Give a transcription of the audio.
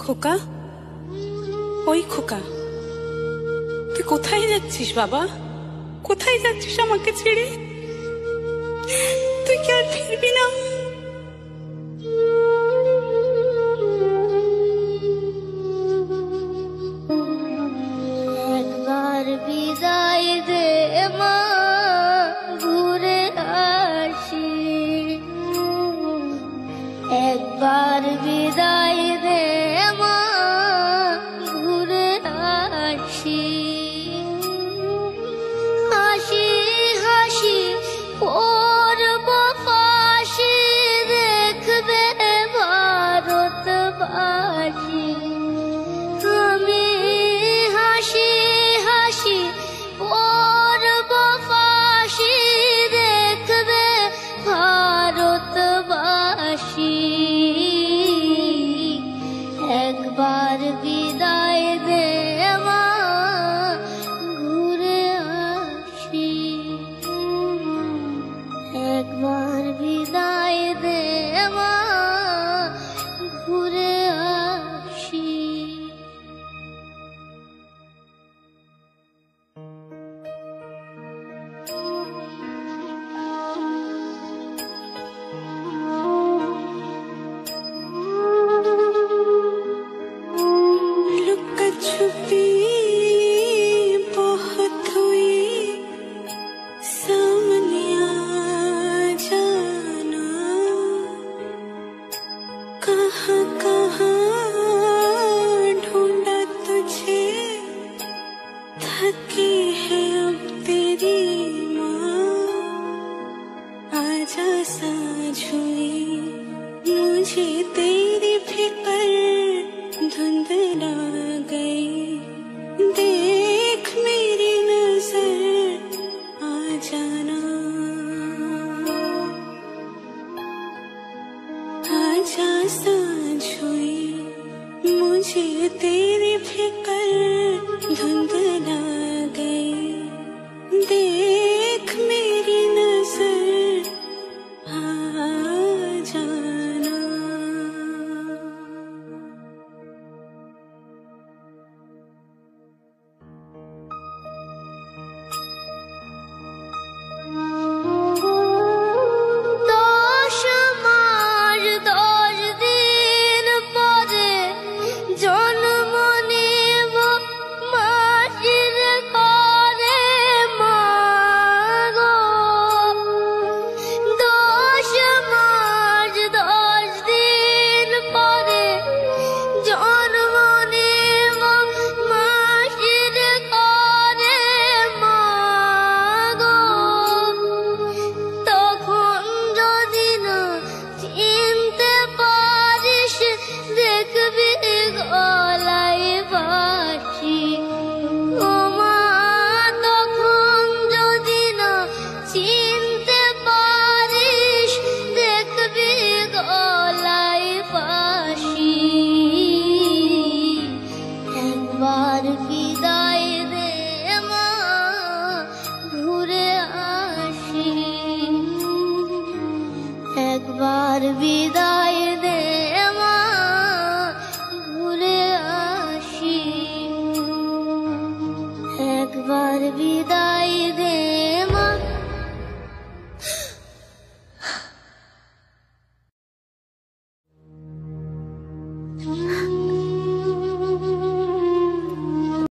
খোকা, ওই খোকা, তুই কোথায় যাচ্ছিস বাবা? কোথায় যাচ্ছিস আমাকে ছেড়ে? তুই কি আর ফিরবি না? একবার বিদায় দে মা, ঘুরে আসি। একবার বিদায় দে মা, ঘুরে আসি। হাসি হাসি পড়ব ফাঁসি, দেখবে ভারতবাসী। আমি হাসি হাসি পড়ব ফাঁসি, দেখবে ভারতবাসী। একবার